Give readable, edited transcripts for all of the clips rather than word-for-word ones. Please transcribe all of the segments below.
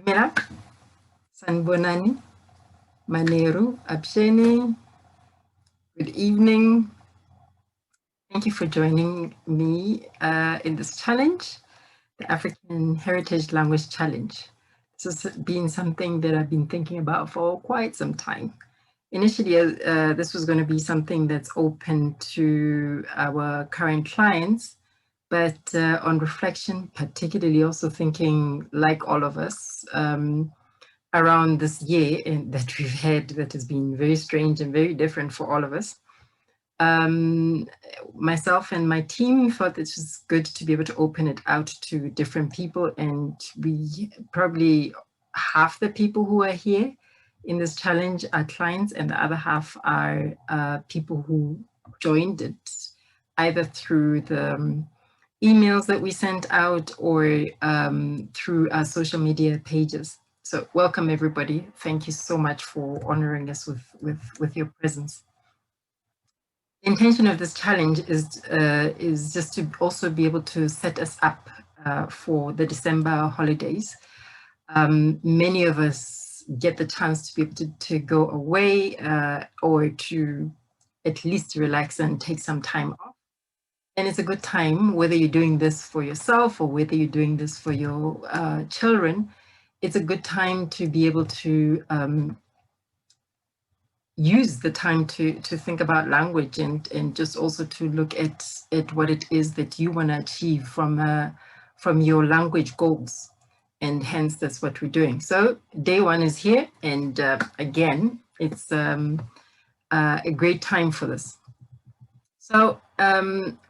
Dumela, Sanbonani, Maneru, Absheni, good evening. Thank you for joining me in this challenge, the African Heritage Language Challenge. This has been something that I've been thinking about for quite some time. Initially, this was going to be something that's open to our current clients, but on reflection, particularly also thinking, like all of us, around this year that we've had that has been very strange and very different for all of us. Myself and my team thought it was good to be able to open it out to different people, and we probably half the people who are here in this challenge are clients, and the other half are people who joined it either through the emails that we sent out or through our social media pages. So welcome everybody. Thank you so much for honoring us with your presence. The intention of this challenge is just to also be able to set us up for the December holidays. Many of us get the chance to be able to go away or to at least relax and take some time off. And it's a good time, whether you're doing this for yourself or whether you're doing this for your children, it's a good time to be able to use the time to think about language and just also to look at what it is that you want to achieve from your language goals. And hence, that's what we're doing. So day one is here. And again, it's a great time for this. So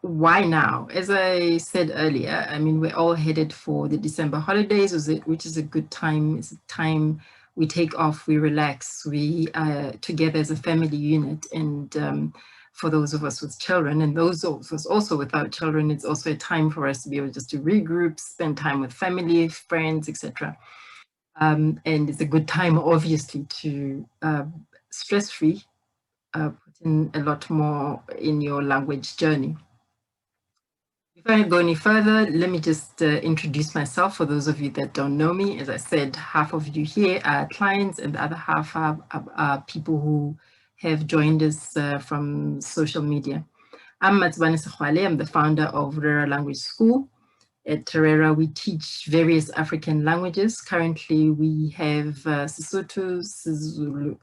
why now? As I said earlier, I mean, we're all headed for the December holidays, which is a good time. It's a time we take off, we relax, we together as a family unit. And for those of us with children and those of us also without children, it's also a time for us to be able just to regroup, spend time with family, friends, etc. And it's a good time, obviously, to stress-free, put in a lot more in your language journey. Before I go any further, let me just introduce myself for those of you that don't know me. As I said, half of you here are clients and the other half are people who have joined us from social media. I'm Matsubane Sekhwale. I'm the founder of Rera Language School. At Rera, we teach various African languages. Currently, we have Sesotho, Setswana,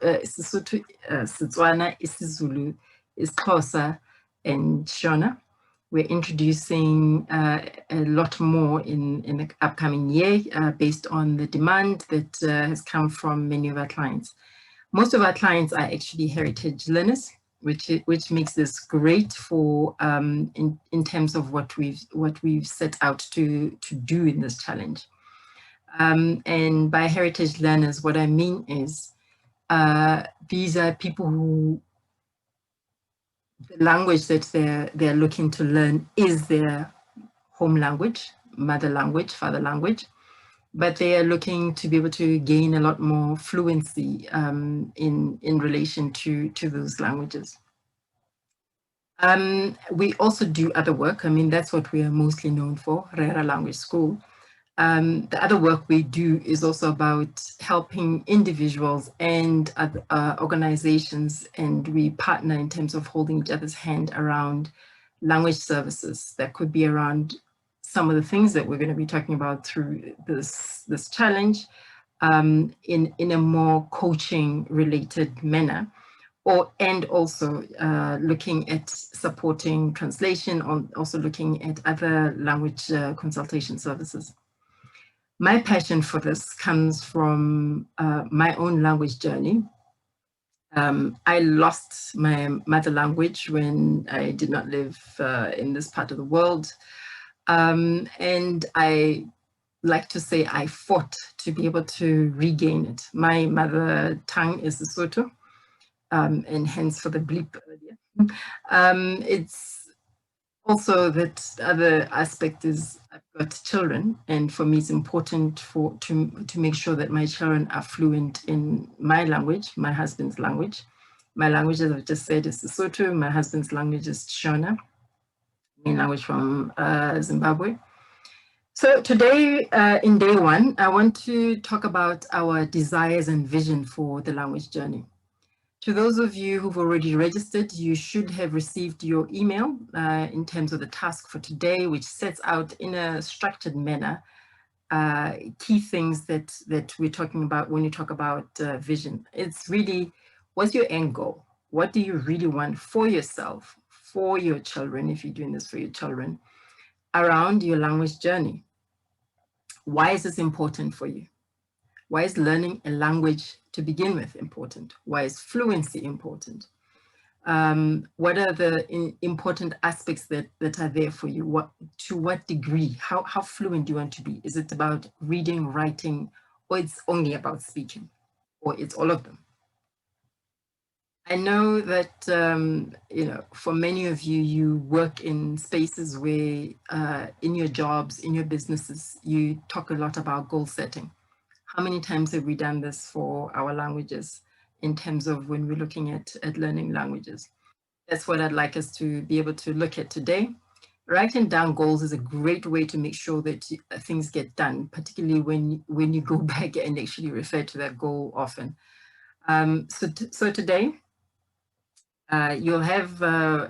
isiZulu, isiXhosa, and Shona. We're introducing a lot more in the upcoming year based on the demand that has come from many of our clients. Most of our clients are actually heritage learners, which makes this great for in terms of what we've set out to do in this challenge. And by heritage learners, what I mean is these are people who the language that they're looking to learn is their home language, mother language, father language, but they are looking to be able to gain a lot more fluency in relation to those languages. We also do other work. I mean, that's what we are mostly known for, Rera Language School. The other work we do is also about helping individuals and organizations, and we partner in terms of holding each other's hand around language services that could be around some of the things that we're going to be talking about through this challenge in a more coaching related manner. And also looking at supporting translation, also looking at other language consultation services. My passion for this comes from my own language journey. I lost my mother language when I did not live in this part of the world. And I like to say I fought to be able to regain it. My mother tongue is Sesotho. And hence for the bleep earlier. It's also that the other aspect is I've got children, and for me it's important to make sure that my children are fluent in my language, my husband's language. My language, as I've just said, is Sesotho. My husband's language is Shona, main language from Zimbabwe. So today, in day one, I want to talk about our desires and vision for the language journey. To those of you who've already registered, you should have received your email in terms of the task for today, which sets out in a structured manner key things that we're talking about when you talk about vision. It's really, what's your end goal? What do you really want for yourself, for your children, if you're doing this for your children, around your language journey? Why is this important for you? Why is learning a language to begin with important? Why is fluency important? What are the important aspects that are there for you? To what degree? How fluent do you want to be? Is it about reading, writing, or it's only about speaking, or it's all of them? I know that for many of you, you work in spaces where, in your jobs, in your businesses, you talk a lot about goal setting. How many times have we done this for our languages in terms of when we're looking at learning languages? That's what I'd like us to be able to look at today. Writing down goals is a great way to make sure that things get done, particularly when you go back and actually refer to that goal often. So today, you'll have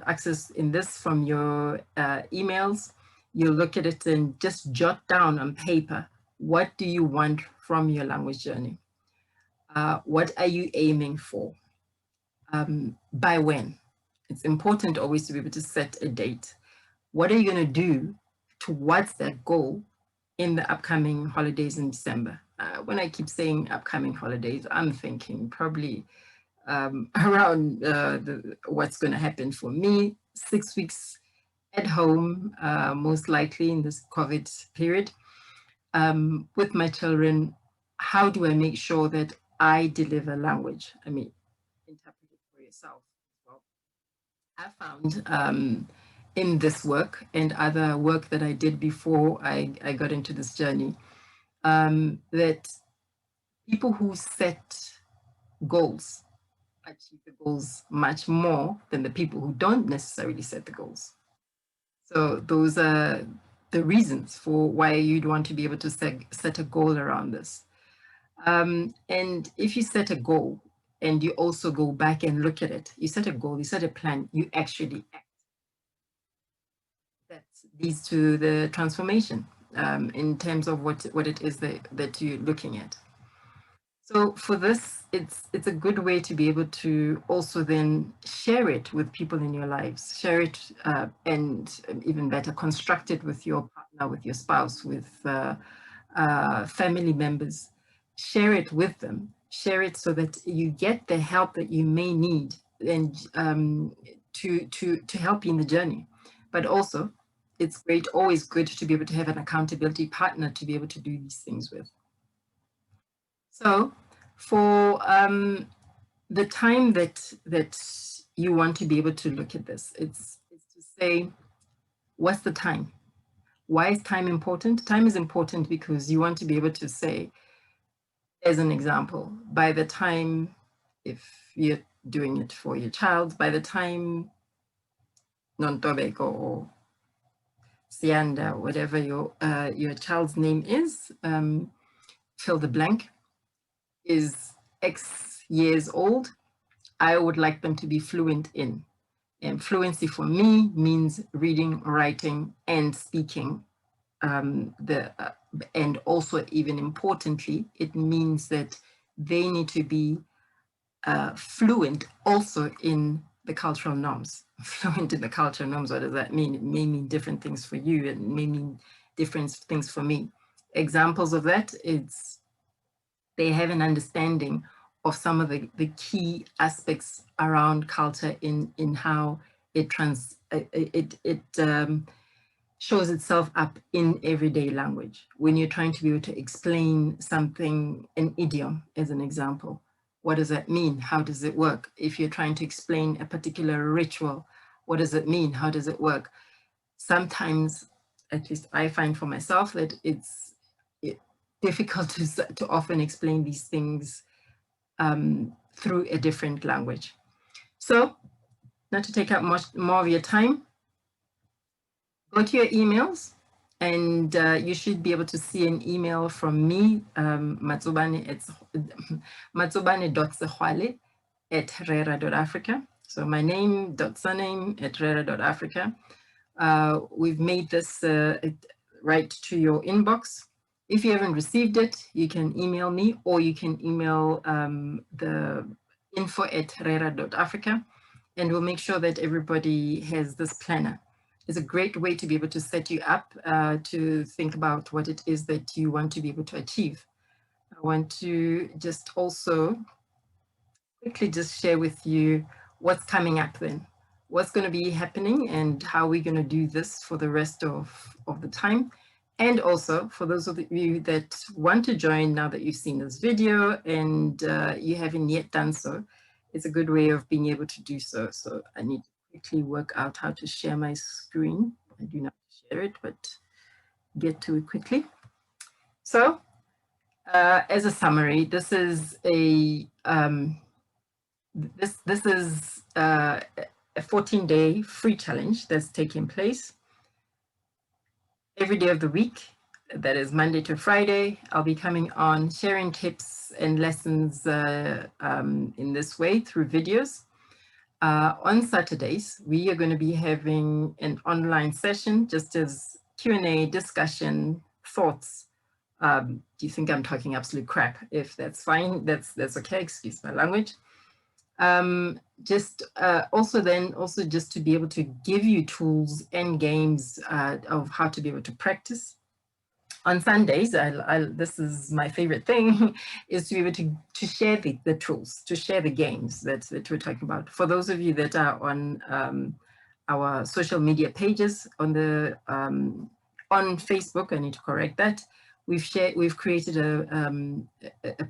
access in this from your emails. You'll look at it and just jot down on paper, what do you want from your language journey? What are you aiming for? By when? It's important always to be able to set a date. What are you going to do towards that goal in the upcoming holidays in December? When I keep saying upcoming holidays, I'm thinking probably around what's going to happen for me, 6 weeks at home, most likely in this COVID period, with my children. How do I make sure that I deliver language? I mean, interpret it for yourself. Well, I found in this work and other work that I did before I got into this journey, that people who set goals achieve the goals much more than the people who don't necessarily set the goals. So those are the reasons for why you'd want to be able to set a goal around this. And if you set a goal and you also go back and look at it, you set a goal, you set a plan, you actually act. That leads to the transformation in terms of what it is that you're looking at. So for this, it's a good way to be able to also then share it with people in your lives, share it and even better, construct it with your partner, with your spouse, with family members. Share it with them. Share it so that you get the help that you may need and to help you in the journey. But also, it's great, always good to be able to have an accountability partner to be able to do these things with. So for the time that you want to be able to look at this, it's to say, what's the time? Why is time important? Time is important because you want to be able to say, as an example, by the time, if you're doing it for your child, by the time Nontobeko or Sianda, whatever your child's name is, fill the blank, is X years old, I would like them to be fluent in. And fluency for me means reading, writing, and speaking. And also, even importantly, it means that they need to be fluent also in the cultural norms. Fluent in the cultural norms, what does that mean? It may mean different things for you, it may mean different things for me. Examples of that, it's they have an understanding of some of the key aspects around culture in how it shows itself up in everyday language. When you're trying to be able to explain something, an idiom as an example, what does that mean? How does it work? If you're trying to explain a particular ritual, what does it mean? How does it work? Sometimes, at least I find for myself, that it's difficult to often explain these things through a different language. So, not to take up much more of your time, go to your emails, And you should be able to see an email from me, matsobane.sehwale@rera.africa. So my name dot surname @rera.africa. We've made this right to your inbox. If you haven't received it, you can email me, or you can email the info@rera.africa, and we'll make sure that everybody has this planner. It's a great way to be able to set you up to think about what it is that you want to be able to achieve. I want to just also quickly just share with you what's coming up then, what's going to be happening, and how we're going to do this for the rest of the time. And also for those of you that want to join now that you've seen this video and you haven't yet done so, it's a good way of being able to do so. So I need to quickly work out how to share my screen. I do not share it, but get to it quickly. So as a summary, this is a this is a 14-day free challenge that's taking place every day of the week. That is Monday to Friday. I'll be coming on sharing tips and lessons in this way through videos. On Saturdays, we are going to be having an online session just as Q&A, discussion, thoughts. Do you think I'm talking absolute crap? If that's fine, that's okay, excuse my language. Also just to be able to give you tools and games of how to be able to practice. On Sundays, this is my favorite thing, is to be able to share the tools, to share the games that we're talking about. For those of you that are on our social media pages on Facebook, I need to correct that. We've created a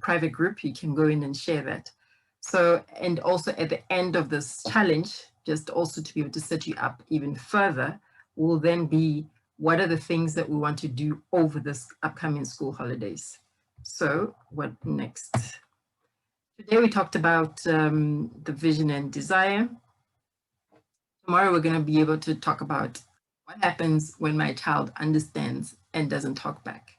private group. You can go in and share that. So, and also at the end of this challenge, just also to be able to set you up even further, will then be what are the things that we want to do over this upcoming school holidays. So what next? Today we talked about the vision and desire. Tomorrow we're going to be able to talk about what happens when my child understands and doesn't talk back.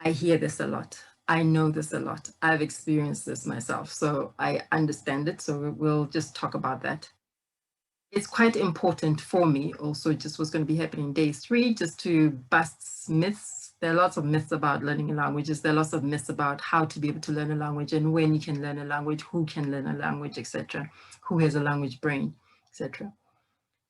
I hear this a lot. I know this a lot. I've experienced this myself, so I understand it. So we'll just talk about that. It's quite important for me also, just what's going to be happening day 3, just to bust myths. There are lots of myths about learning languages. There are lots of myths about how to be able to learn a language and when you can learn a language, who can learn a language, etc., who has a language brain, etc.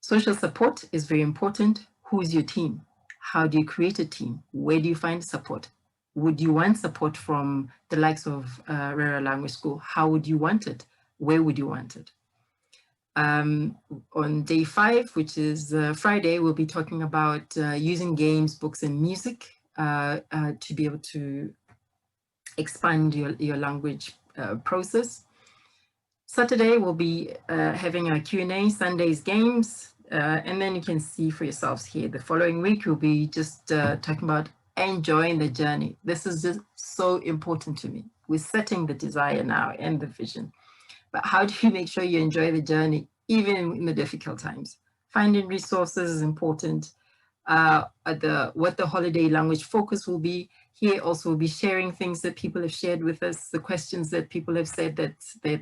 Social support is very important. Who's your team? How do you create a team? Where do you find support? Would you want support from the likes of Rera Language School? How would you want it? Where would you want it? On day 5, which is Friday, we'll be talking about using games, books, and music to be able to expand your language process. Saturday, we'll be having our Q&A, Sunday's games, and then you can see for yourselves here. The following week, we'll be just talking about enjoying the journey. This is just so important to me. We're setting the desire now and the vision. But how do you make sure you enjoy the journey, even in the difficult times? Finding resources is important. What the holiday language focus will be. Here also we'll be sharing things that people have shared with us, the questions that people have said that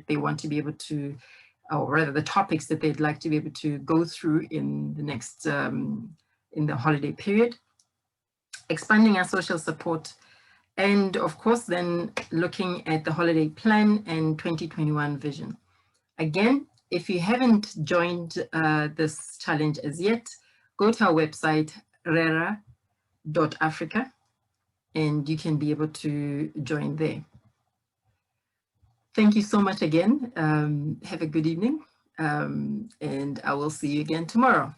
they want to be able to, or rather the topics that they'd like to be able to go through in the next, in the holiday period. Expanding our social support. And of course, then looking at the holiday plan and 2021 vision. Again, if you haven't joined this challenge as yet, go to our website, rera.africa, and you can be able to join there. Thank you so much again. Have a good evening, and I will see you again tomorrow.